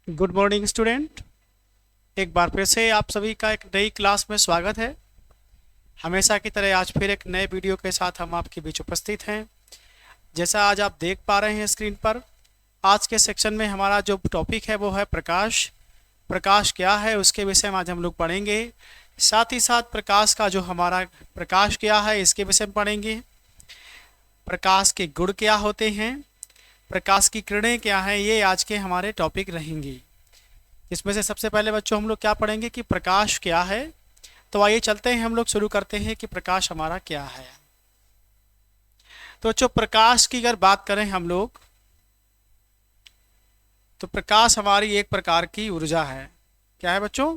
Good morning student. एक बार फिर से आप सभी का एक नई क्लास में स्वागत है। हमेशा की तरह आज फिर एक नए वीडियो के साथ हम आपके बीच उपस्थित हैं। जैसा आज आप देख पा रहे हैं स्क्रीन पर, आज के सेक्शन में हमारा जो टॉपिक है वो है प्रकाश। प्रकाश क्या है उसके विषय में आज हम लोग पढ़ेंगे। साथ ही साथ प्रकाश का जो हमारा प्रकाश क्या है इसके विषय में पढ़ेंगे। प्रकाश के गुण क्या होते हैं, प्रकाश की किरणें क्या हैं, ये आज के हमारे टॉपिक रहेंगी। इसमें से सबसे पहले बच्चों हम लोग क्या पढ़ेंगे कि प्रकाश क्या है। तो आइए चलते हैं, हम लोग शुरू करते हैं कि प्रकाश हमारा क्या है। तो बच्चों प्रकाश की अगर बात करें हम लोग, तो प्रकाश हमारी एक प्रकार की ऊर्जा है। क्या है बच्चों?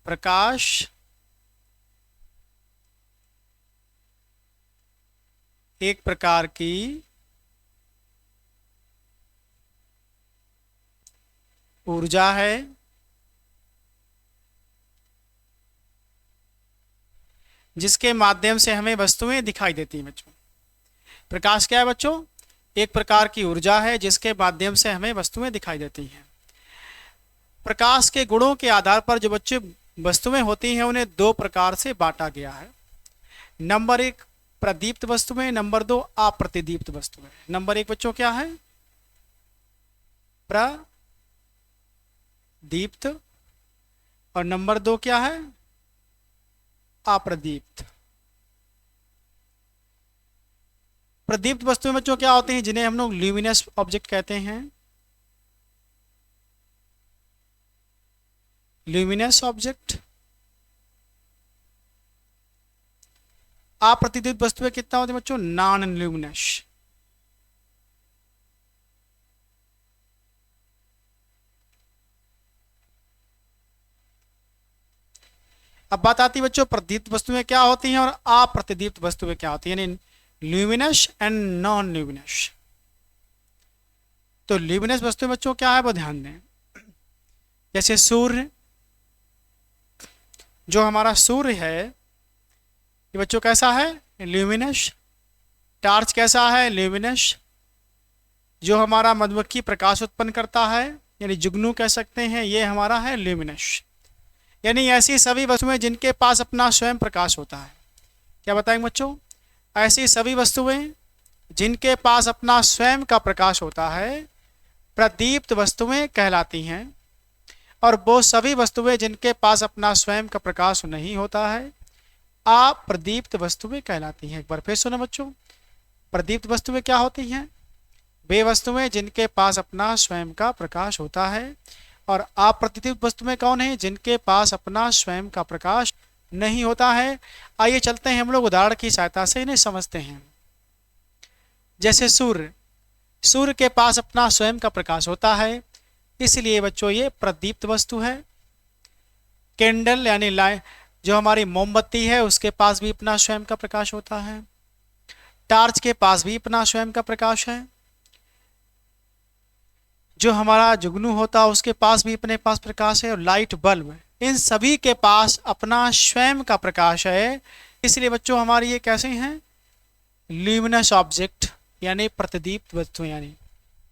प्रकाश एक प्रकार की ऊर्जा है जिसके माध्यम से हमें वस्तुएं दिखाई देती हैं। बच्चों प्रकाश क्या है बच्चों? एक प्रकार की ऊर्जा है जिसके माध्यम से हमें वस्तुएं दिखाई देती हैं। प्रकाश के गुणों के आधार पर जो बच्चे वस्तुएं होती हैं उन्हें दो प्रकार से बांटा गया है। नंबर एक प्रदीप्त वस्तुएं, नंबर दो अप्रतिदीप्त वस्तुएं। नंबर एक बच्चों क्या है? प्रदीप्त, और नंबर दो क्या है? अप्रदीप्त। प्रदीप्त वस्तुएं बच्चों क्या होती हैं? जिन्हें हम लोग ल्यूमिनस ऑब्जेक्ट कहते हैं। Luminous object. अप्रतिदीप्त वस्तुएं कितना होती है बच्चों? Non luminous. अब बात आती है बच्चों प्रदीप्त वस्तुएं क्या होती हैं और अप्रतिदीप्त वस्तुएं क्या होती हैं, यानी ल्यूमिनस एंड नॉन ल्यूमिनस। तो ल्यूमिनस वस्तुएं बच्चों क्या है वो ध्यान दें। जैसे सूर्य, जो हमारा सूर्य है ये बच्चों कैसा है? ल्यूमिनस। टार्च कैसा है? ल्यूमिनस। जो हमारा मधुमक्खी प्रकाश उत्पन्न करता है यानी जुगनू कह सकते हैं, ये हमारा है ल्यूमिनस। यानी ऐसी सभी वस्तुएं जिनके पास अपना स्वयं प्रकाश होता है। क्या बताएंगे बच्चों? ऐसी सभी वस्तुएं जिनके पास अपना स्वयं का प्रकाश होता है प्रदीप्त वस्तुएं कहलाती हैं, और वो सभी वस्तुएं जिनके पास अपना स्वयं का प्रकाश नहीं होता है अप्रदीप्त वस्तुएं कहलाती हैं। एक बार फिर सुनो बच्चों, प्रदीप्त वस्तुएं क्या होती हैं? वे वस्तुएं जिनके पास अपना स्वयं का प्रकाश होता है, और अप्रतिदीप्त वस्तुएं कौन है? जिनके पास अपना स्वयं का प्रकाश नहीं होता है। आइए चलते हैं, हम लोग उदाहरण की सहायता से इन्हें समझते हैं। जैसे सूर्य, सूर्य के पास अपना स्वयं का प्रकाश होता है, इसलिए बच्चों ये प्रदीप्त वस्तु है। कैंडल यानी जो हमारी मोमबत्ती है उसके पास भी अपना स्वयं का प्रकाश होता है। टार्च के पास भी अपना स्वयं का प्रकाश है। जो हमारा जुगनू होता है उसके पास भी अपने पास प्रकाश है। और लाइट बल्ब, इन सभी के पास अपना स्वयं का प्रकाश है। इसलिए बच्चों हमारी ये कैसे हैं? ल्यूमिनस ऑब्जेक्ट यानी प्रतिदीप्त वस्तुएं, यानी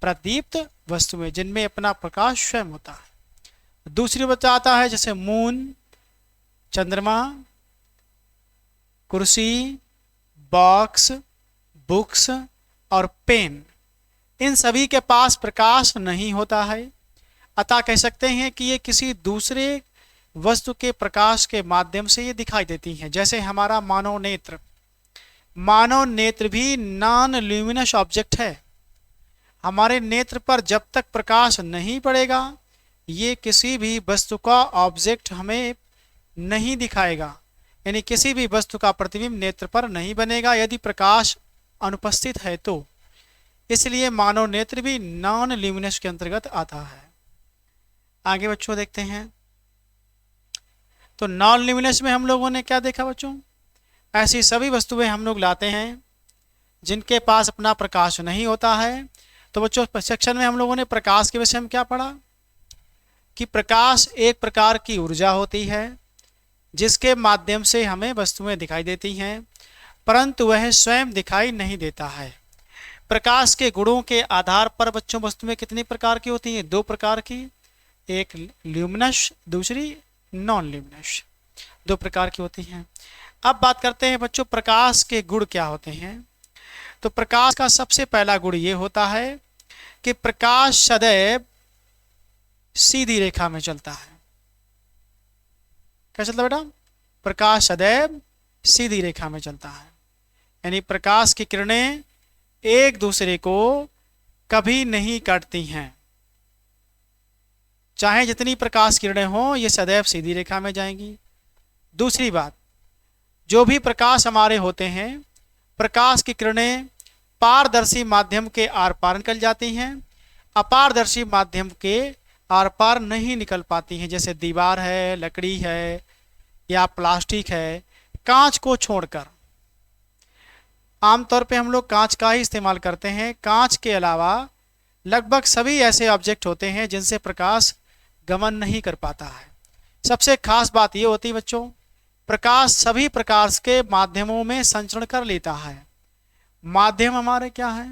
प्रदीप्त वस्तुएं जिनमें अपना प्रकाश स्वयं होता है। दूसरी बच्चा आता है जैसे मून, चंद्रमा, कुर्सी, बॉक्स, बुक्स और पेन, इन सभी के पास प्रकाश नहीं होता है। अतः कह सकते हैं कि ये किसी दूसरे वस्तु के प्रकाश के माध्यम से ये दिखाई देती हैं। जैसे हमारा मानव नेत्र, मानव नेत्र भी नॉन ल्यूमिनस ऑब्जेक्ट है। हमारे नेत्र पर जब तक प्रकाश नहीं पड़ेगा ये किसी भी वस्तु का ऑब्जेक्ट हमें नहीं दिखाएगा, यानी किसी भी वस्तु का प्रतिबिंब नेत्र पर नहीं बनेगा यदि प्रकाश अनुपस्थित है तो। इसलिए मानव नेत्र भी नॉन ल्यूमिनस के अंतर्गत आता है। आगे बच्चों देखते हैं, तो नॉन ल्यूमिनस में हम लोगों ने क्या देखा बच्चों? ऐसी सभी वस्तुएं हम लोग लाते हैं जिनके पास अपना प्रकाश नहीं होता है। तो बच्चों सेक्शन में हम लोगों ने प्रकाश के विषय में क्या पढ़ा कि प्रकाश एक प्रकार की ऊर्जा होती है जिसके माध्यम से हमें वस्तुएं दिखाई देती हैं, परंतु वह स्वयं दिखाई नहीं देता है। प्रकाश के गुणों के आधार पर बच्चों वस्तुएं कितनी प्रकार की होती हैं? 2 प्रकार की, एक ल्यूमिनस, दूसरी नॉन ल्यूमिनस, 2 प्रकार की होती हैं। अब बात करते हैं बच्चों प्रकाश के गुण क्या होते हैं। तो प्रकाश का सबसे पहला गुण ये होता है कि प्रकाश सदैव सीधी रेखा में चलता है। क्या चलता है बेटा? प्रकाश सदैव सीधी रेखा में चलता है, यानी प्रकाश की किरणें एक दूसरे को कभी नहीं काटती हैं। चाहे जितनी प्रकाश किरणें हों, ये सदैव सीधी रेखा में जाएंगी। दूसरी बात, जो भी प्रकाश हमारे होते हैं, प्रकाश की किरणें पारदर्शी माध्यम के आर पार निकल जाती हैं, अपारदर्शी माध्यम के आर पार नहीं निकल पाती हैं। जैसे दीवार है, लकड़ी है या प्लास्टिक है, कांच को छोड़कर। आमतौर पे हम लोग कांच का ही इस्तेमाल करते हैं। कांच के अलावा लगभग सभी ऐसे ऑब्जेक्ट होते हैं जिनसे प्रकाश गमन नहीं कर पाता है। सबसे खास बात ये होती है बच्चों, प्रकाश सभी प्रकार के माध्यमों में संचरण कर लेता है। माध्यम हमारे क्या है?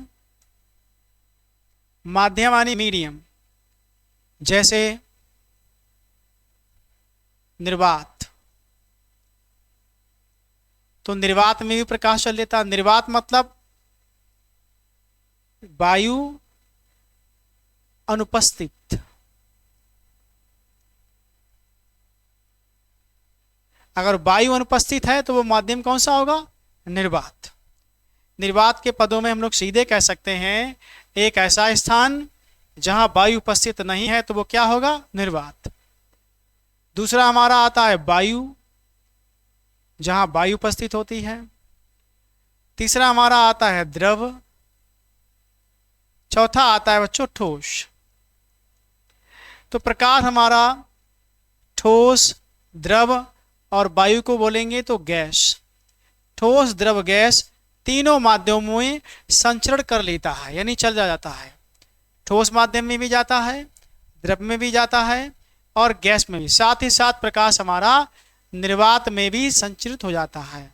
माध्यम यानी मीडियम। जैसे निर्वात, तो निर्वात में भी प्रकाश चल लेता। निर्वात मतलब वायु अनुपस्थित। अगर वायु अनुपस्थित है तो वो माध्यम कौन सा होगा? निर्वात। निर्वात के पदों में हम लोग सीधे कह सकते हैं एक ऐसा स्थान जहां वायु उपस्थित नहीं है तो वो क्या होगा? निर्वात। दूसरा हमारा आता है वायु, जहां वायु उपस्थित होती है। तीसरा हमारा आता है द्रव। चौथा आता है बच्चों ठोस। तो प्रकाश हमारा ठोस, द्रव और वायु को बोलेंगे तो गैस। ठोस, द्रव, गैस तीनों माध्यमों में संचरण कर लेता है, यानी चल जाता है। ठोस माध्यम में भी जाता है, द्रव में भी जाता है और गैस में भी। साथ ही साथ प्रकाश हमारा निर्वात में भी संचरित हो जाता है।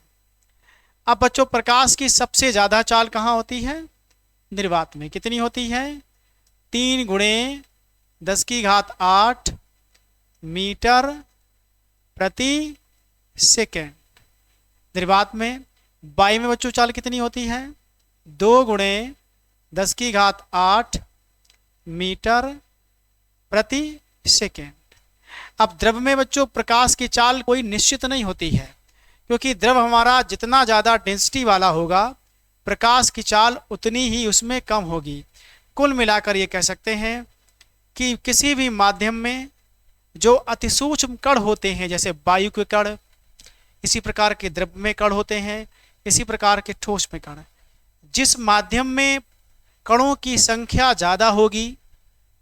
अब बच्चों प्रकाश की सबसे ज्यादा चाल कहाँ होती है? निर्वात में। कितनी होती है? 3 × 10⁸ मीटर प्रति सेकेंड निर्वात में। वायु में बच्चों चाल कितनी होती है? 2 × 10⁸ मीटर प्रति सेकेंड। अब द्रव में बच्चों प्रकाश की चाल कोई निश्चित नहीं होती है, क्योंकि द्रव हमारा जितना ज़्यादा डेंसिटी वाला होगा प्रकाश की चाल उतनी ही उसमें कम होगी। कुल मिलाकर ये कह सकते हैं कि किसी भी माध्यम में जो अतिसूक्ष्म कण होते हैं, जैसे वायु के कण, इसी प्रकार के द्रव में कण होते हैं, इसी प्रकार के ठोस में कण, जिस माध्यम में कणों की संख्या ज़्यादा होगी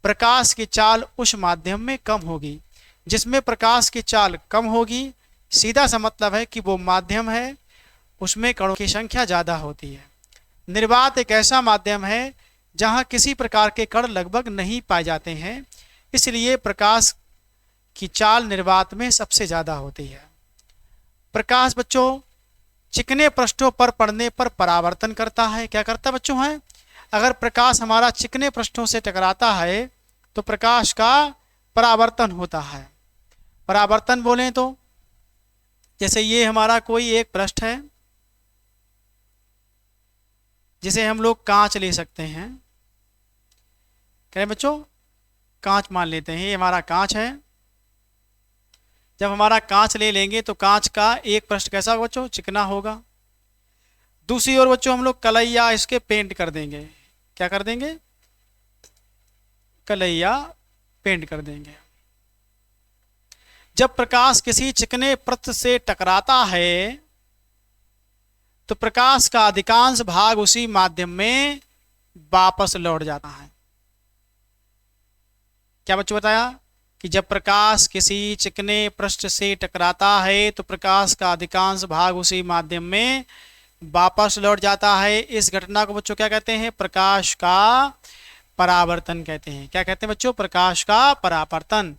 प्रकाश की चाल उस माध्यम में कम होगी। जिसमें प्रकाश की चाल कम होगी, सीधा सा मतलब है कि वो माध्यम है उसमें कणों की संख्या ज़्यादा होती है। निर्वात एक ऐसा माध्यम है जहाँ किसी प्रकार के कण लगभग नहीं पाए जाते हैं, इसलिए प्रकाश की चाल निर्वात में सबसे ज़्यादा होती है। प्रकाश बच्चों चिकने पृष्ठों पर पड़ने पर परावर्तन करता है। क्या करता है बच्चों? है अगर प्रकाश हमारा चिकने पृष्ठों से टकराता है तो प्रकाश का परावर्तन होता है। परावर्तन बोलें तो जैसे ये हमारा कोई एक पृष्ठ है, जिसे हम लोग कांच ले सकते हैं। कह रहे बच्चों कांच मान लेते हैं, ये हमारा कांच है। जब हमारा कांच ले लेंगे तो कांच का एक पृष्ठ कैसा होगा बच्चों? चिकना होगा। दूसरी ओर बच्चों हम लोग कलैया इसके पेंट कर देंगे। क्या कर देंगे? कलैया पेंट कर देंगे। जब प्रकाश किसी चिकने पृष्ठ से टकराता है तो प्रकाश का अधिकांश भाग उसी माध्यम में वापस लौट जाता है। क्या बच्चों बताया कि जब प्रकाश किसी चिकने पृष्ठ से टकराता है तो प्रकाश का अधिकांश भाग उसी माध्यम में वापस लौट जाता है। इस घटना को बच्चों क्या कहते हैं? प्रकाश का परावर्तन कहते हैं। क्या कहते हैं बच्चों? प्रकाश का परावर्तन।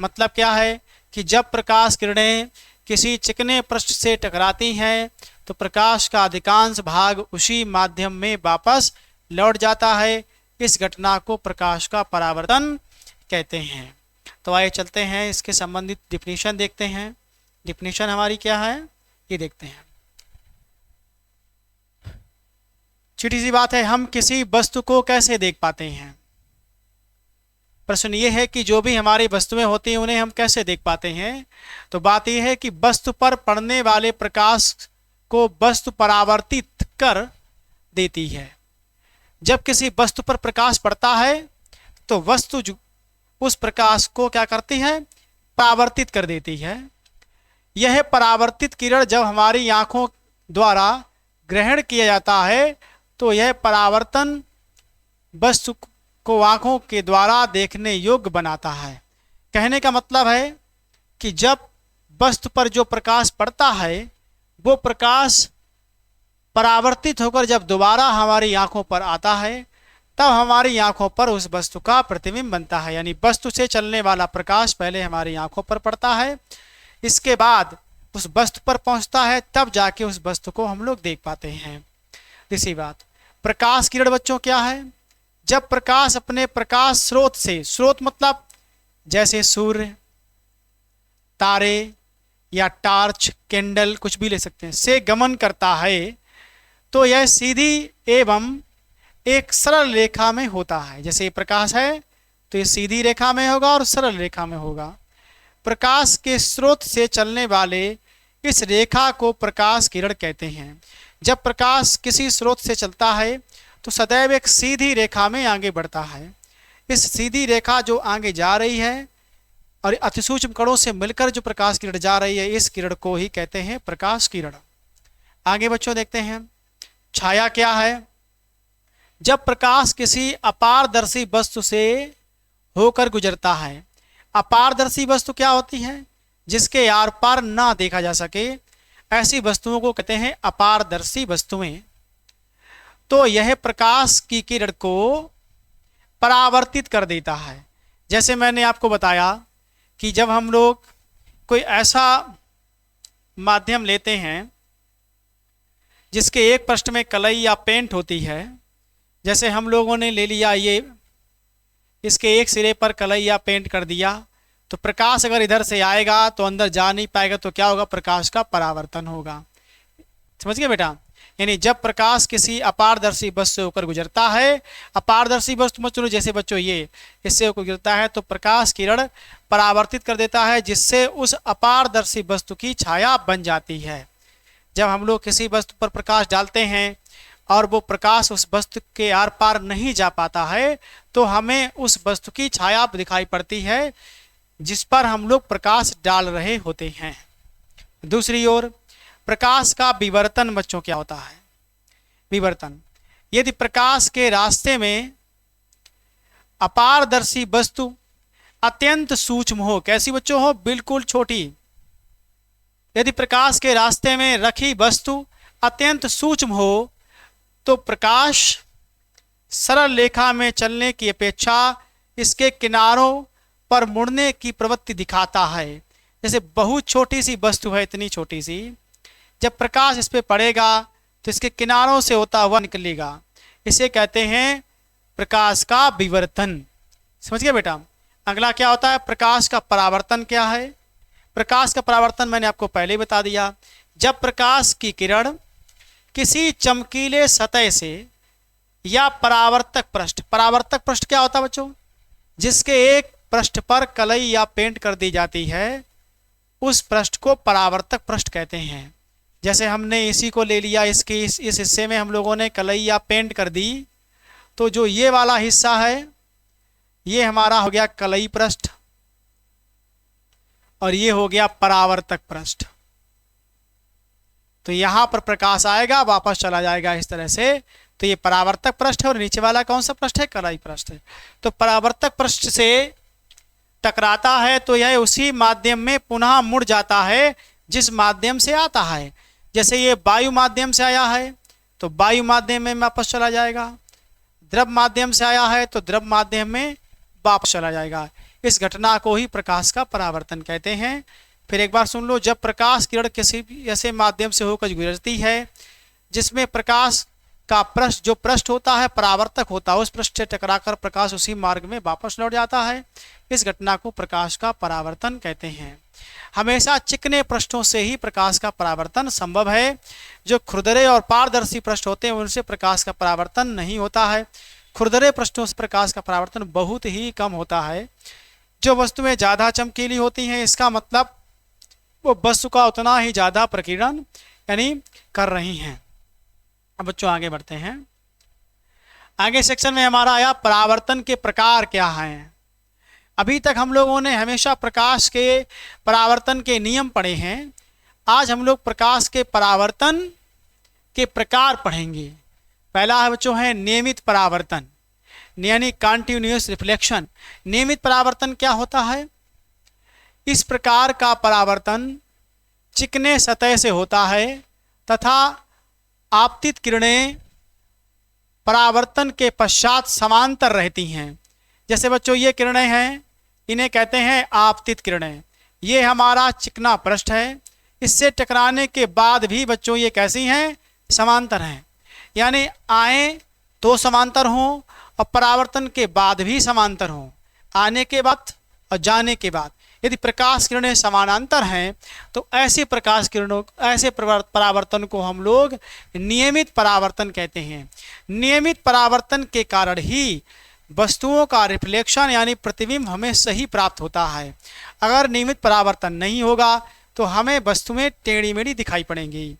मतलब क्या है कि जब प्रकाश किरणें किसी चिकने पृष्ठ से टकराती हैं तो प्रकाश का अधिकांश भाग उसी माध्यम में वापस लौट जाता है, इस घटना को प्रकाश का परावर्तन कहते हैं। तो आइए चलते हैं, इसके संबंधित डिफिनीशन देखते हैं। डिफिनीशन हमारी क्या है ये देखते हैं। छोटी सी बात है, हम किसी वस्तु को कैसे देख पाते हैं? प्रश्न ये है कि जो भी हमारी वस्तुएं होती हैं उन्हें हम कैसे देख पाते हैं? तो बात यह है कि वस्तु पर पड़ने वाले प्रकाश को वस्तु परावर्तित कर देती है। जब किसी वस्तु पर प्रकाश पड़ता है तो वस्तु उस प्रकाश को क्या करती है? परावर्तित कर देती है। यह परावर्तित किरण जब हमारी आंखों द्वारा ग्रहण किया जाता है तो यह परावर्तन वस्तु को आंखों के द्वारा देखने योग्य बनाता है। कहने का मतलब है कि जब वस्तु पर जो प्रकाश पड़ता है वो प्रकाश परावर्तित होकर जब दोबारा हमारी आंखों पर आता है तब हमारी आंखों पर उस वस्तु का प्रतिबिंब बनता है। यानी वस्तु से चलने वाला प्रकाश पहले हमारी आंखों पर पड़ता है, इसके बाद उस वस्तु पर पहुंचता है, तब जाके उस वस्तु को हम लोग देख पाते हैं। दूसरी बात, प्रकाश किरण बच्चों क्या है? जब प्रकाश अपने प्रकाश स्रोत से, स्रोत मतलब जैसे सूर्य, तारे या टार्च, कैंडल, कुछ भी ले सकते हैं, से गमन करता है तो यह सीधी एवं एक सरल रेखा में होता है। जैसे ये प्रकाश है तो ये सीधी रेखा में होगा और सरल रेखा में होगा। प्रकाश के स्रोत से चलने वाले इस रेखा को प्रकाश किरण कहते हैं। जब प्रकाश किसी स्रोत से चलता है तो सदैव एक सीधी रेखा में आगे बढ़ता है। इस सीधी रेखा जो आगे जा रही है और अतिसूक्ष्म कणों से मिलकर जो प्रकाश किरण जा रही है, इस किरण को ही कहते हैं प्रकाश किरण। आगे बच्चों देखते हैं, छाया क्या है? जब प्रकाश किसी अपारदर्शी वस्तु से होकर गुजरता है। अपारदर्शी वस्तु क्या होती है? जिसके आर पार ना देखा जा सके, ऐसी वस्तुओं को कहते हैं अपारदर्शी वस्तुएं। तो यह प्रकाश की किरण को परावर्तित कर देता है। जैसे मैंने आपको बताया कि जब हम लोग कोई ऐसा माध्यम लेते हैं जिसके एक पृष्ठ में कलई या पेंट होती है, जैसे हम लोगों ने ले लिया ये, इसके एक सिरे पर कलई या पेंट कर दिया, तो प्रकाश अगर इधर से आएगा तो अंदर जा नहीं पाएगा, तो क्या होगा? प्रकाश का परावर्तन होगा। समझ गए बेटा? यानी जब प्रकाश किसी अपारदर्शी वस्तु से होकर गुजरता है, अपारदर्शी वस्तु मत चलो, जैसे बच्चों ये इससे होकर गुजरता है तो प्रकाश किरण परावर्तित कर देता है, जिससे उस अपारदर्शी वस्तु की छाया बन जाती है। जब हम लोग किसी वस्तु पर प्रकाश डालते हैं और वो प्रकाश उस वस्तु के आर पार नहीं जा पाता है तो हमें उस वस्तु की छाया दिखाई पड़ती है जिस पर हम लोग प्रकाश डाल रहे होते हैं। दूसरी ओर प्रकाश का विवर्तन बच्चों क्या होता है? विवर्तन, यदि प्रकाश के रास्ते में अपारदर्शी वस्तु अत्यंत सूक्ष्म हो, कैसी बच्चों हो? बिल्कुल छोटी। यदि प्रकाश के रास्ते में रखी वस्तु अत्यंत सूक्ष्म हो तो प्रकाश सरल रेखा में चलने की अपेक्षा इसके किनारों पर मुड़ने की प्रवृत्ति दिखाता है। जैसे बहुत छोटी सी वस्तु है, इतनी छोटी सी, जब प्रकाश इस पे पड़ेगा तो इसके किनारों से होता हुआ निकलेगा। इसे कहते हैं प्रकाश का विवर्तन। समझ गए बेटा? अगला क्या होता है? प्रकाश का परावर्तन क्या है? प्रकाश का परावर्तन मैंने आपको पहले ही बता दिया। जब प्रकाश की किरण किसी चमकीले सतह से या परावर्तक पृष्ठ, परावर्तक पृष्ठ क्या होता है बच्चों? जिसके एक पृष्ठ पर कलई या पेंट कर दी जाती है, उस पृष्ठ को परावर्तक पृष्ठ कहते हैं। जैसे हमने इसी को ले लिया, इसके इस हिस्से में हम लोगों ने कलई या पेंट कर दी, तो जो ये वाला हिस्सा है ये हमारा हो गया कलई पृष्ठ और ये हो गया परावर्तक पृष्ठ। तो यहां पर प्रकाश आएगा, वापस चला जाएगा इस तरह से। तो ये परावर्तक पृष्ठ है और नीचे वाला कौन सा पृष्ठ है? कलई पृष्ठ है। तो परावर्तक पृष्ठ से टकराता है तो यह उसी माध्यम में पुनः मुड़ जाता है जिस माध्यम से आता है। जैसे ये वायु माध्यम से आया है तो वायु माध्यम में वापस चला जाएगा, द्रव माध्यम से आया है तो द्रव माध्यम में वापस चला जाएगा। इस घटना को ही प्रकाश का परावर्तन कहते हैं। फिर एक बार सुन लो, जब प्रकाश किरण किसी भी ऐसे माध्यम से होकर गुजरती है जिसमें प्रकाश का पृष्ठ, जो पृष्ठ होता है परावर्तक होता है, उस पृष्ठ से टकराकर प्रकाश उसी मार्ग में वापस लौट जाता है। इस घटना को प्रकाश का परावर्तन कहते हैं। हमेशा चिकने पृष्ठों से ही प्रकाश का परावर्तन संभव है। जो खुरदरे और पारदर्शी पृष्ठ होते हैं उनसे प्रकाश का परावर्तन नहीं होता है। खुरदरे पृष्ठों से प्रकाश का परावर्तन बहुत ही कम होता है। जो वस्तुएं ज़्यादा चमकीली होती हैं, इसका मतलब वो वस्तु का उतना ही ज़्यादा प्रकीर्णन यानी कर रही हैं। अब बच्चों आगे बढ़ते हैं। आगे सेक्शन में हमारा आया परावर्तन के प्रकार क्या हैं। अभी तक हम लोगों ने हमेशा प्रकाश के परावर्तन के नियम पढ़े हैं। आज हम लोग प्रकाश के परावर्तन के प्रकार पढ़ेंगे। पहला है बच्चों है नियमित परावर्तन यानी कंटिन्यूअस रिफ्लेक्शन। नियमित परावर्तन क्या होता है? इस प्रकार का परावर्तन चिकने सतह से होता है तथा आपतित किरणें परावर्तन के पश्चात समांतर रहती हैं। जैसे बच्चों ये किरणें हैं, इन्हें कहते हैं आपतित किरणें। ये हमारा चिकना पृष्ठ है, इससे टकराने के बाद भी बच्चों ये कैसी हैं? समांतर हैं। यानी आए तो समांतर हों और परावर्तन के बाद भी समांतर हों, आने के बाद और जाने के बाद। यदि प्रकाश किरणें समानांतर हैं तो ऐसे प्रकाश किरणों, ऐसे परावर्तन को हम लोग नियमित परावर्तन कहते हैं। नियमित परावर्तन के कारण ही वस्तुओं का रिफ्लेक्शन यानी प्रतिबिंब हमें सही प्राप्त होता है। अगर नियमित परावर्तन नहीं होगा तो हमें वस्तुएं टेढ़ी मेढ़ी दिखाई पड़ेंगी।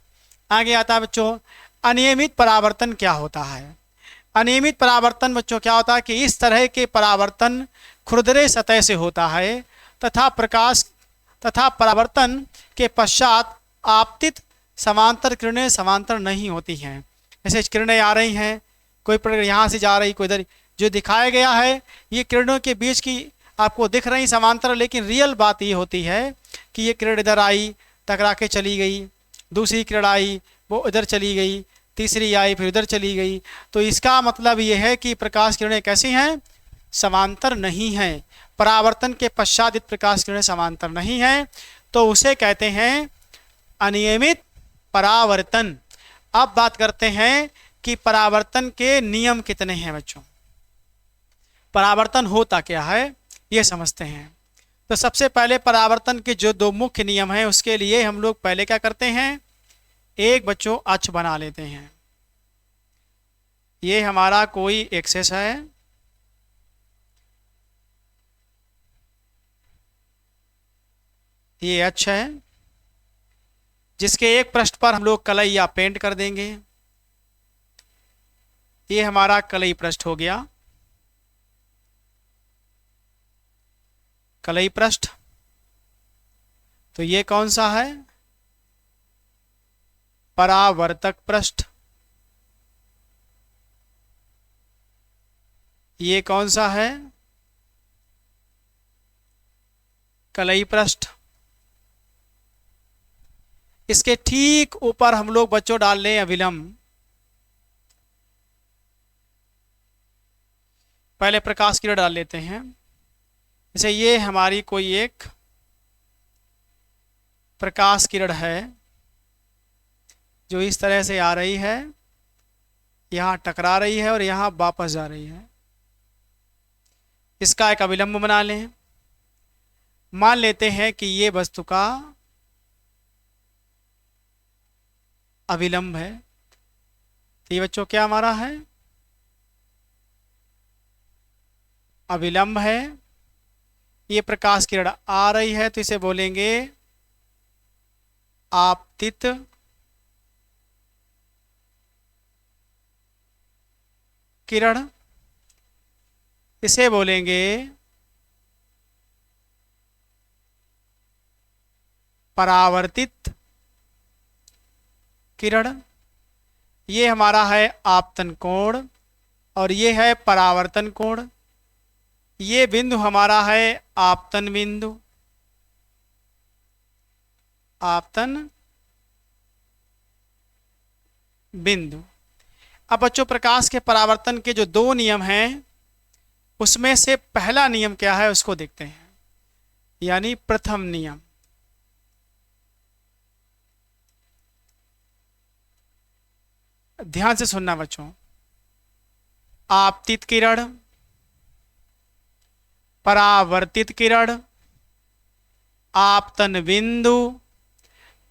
आगे आता है बच्चों अनियमित परावर्तन क्या होता है। अनियमित परावर्तन बच्चों क्या होता है कि इस तरह के परावर्तन खुरदरे सतह से होता है तथा परावर्तन के पश्चात आपतित समांतर किरणें समांतर नहीं होती हैं। जैसे किरणें आ रही हैं, कोई यहाँ से जा रही, कोई इधर, जो दिखाया गया है ये किरणों के बीच की आपको दिख रही समांतर, लेकिन रियल बात ये होती है कि ये किरण इधर आई, टकरा के चली गई, दूसरी किरण आई वो इधर चली गई, तीसरी आई फिर उधर चली गई। तो इसका मतलब ये है कि प्रकाश किरणें कैसी हैं? समांतर नहीं हैं। परावर्तन के पश्चात प्रकाश किरणें समांतर नहीं हैं, तो उसे कहते हैं अनियमित परावर्तन। अब बात करते हैं कि परावर्तन के नियम कितने हैं बच्चों। परावर्तन होता क्या है ये समझते हैं। तो सबसे पहले परावर्तन के जो दो मुख्य नियम हैं उसके लिए हम लोग पहले क्या करते हैं, एक बच्चों अक्ष बना लेते हैं। ये हमारा कोई एक्सेस है, ये अक्ष है जिसके एक पृष्ठ पर हम लोग कलई या पेंट कर देंगे। ये हमारा कलई पृष्ठ हो गया, कलई पृष्ठ। तो ये कौन सा है? परावर्तक पृष्ठ। ये कौन सा है? कलई पृष्ठ। इसके ठीक ऊपर हम लोग बच्चों डाल लें अभिलंब। पहले प्रकाश किरण डाल लेते हैं। जैसे ये हमारी कोई एक प्रकाश किरण है जो इस तरह से आ रही है, यहाँ टकरा रही है और यहाँ वापस जा रही है। इसका एक अभिलंब बना लें। मान लेते हैं कि ये वस्तु का अभिलंब है। तो ये बच्चों क्या हमारा है? अभिलंब है। ये प्रकाश किरण आ रही है तो इसे बोलेंगे आपतित किरण। इसे बोलेंगे परावर्तित किरण। ये हमारा है आपतन कोण और ये है परावर्तन कोण। ये बिंदु हमारा है आपतन बिंदु, आपतन बिंदु। अब बच्चों प्रकाश के परावर्तन के जो दो नियम हैं उसमें से पहला नियम क्या है उसको देखते हैं, यानी प्रथम नियम। ध्यान से सुनना बच्चों। आपतित किरण, परावर्तित किरण, आपतन बिंदु,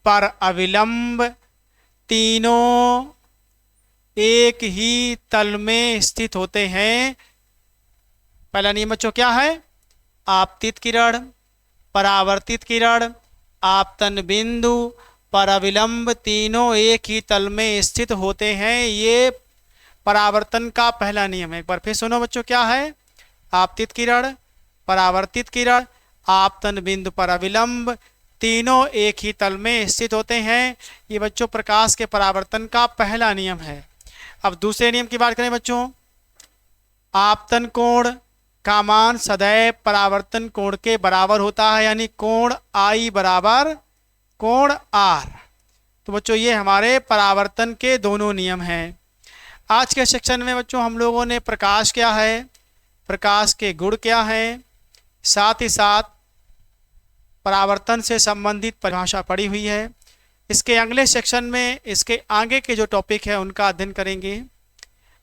पर अविलंब, तीनों एक ही तल में स्थित होते हैं। पहला नियम बच्चों क्या है? आपतित किरण, परावर्तित किरण, आपतन बिंदु, पर अविलंब, तीनों एक ही तल में स्थित होते हैं। ये परावर्तन का पहला नियम है। एक बार फिर सुनो बच्चों, क्या है? आपतित किरण, परावर्तित किरण, आपतन बिंदु, पर अविलंब, तीनों एक ही तल में स्थित होते हैं। ये बच्चों प्रकाश के परावर्तन का पहला नियम है। अब दूसरे नियम की बात करें बच्चों। आपतन कोण का मान सदैव परावर्तन कोण के बराबर होता है, यानी कोण आई बराबर कोण आर। तो बच्चों ये हमारे परावर्तन के दोनों नियम हैं। आज के सेक्शन में बच्चों हम लोगों ने प्रकाश क्या है, प्रकाश के गुण क्या हैं, साथ ही साथ परावर्तन से संबंधित परिभाषा पढ़ी हुई है। इसके अगले सेक्शन में इसके आगे के जो टॉपिक है उनका अध्ययन करेंगे।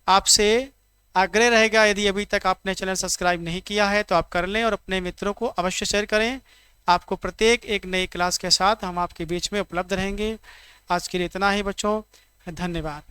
आपसे आग्रह रहेगा, यदि अभी तक आपने चैनल सब्सक्राइब नहीं किया है तो आप कर लें और अपने मित्रों को अवश्य शेयर करें। आपको प्रत्येक एक नई क्लास के साथ हम आपके बीच में उपलब्ध रहेंगे। आज के लिए इतना ही बच्चों, धन्यवाद।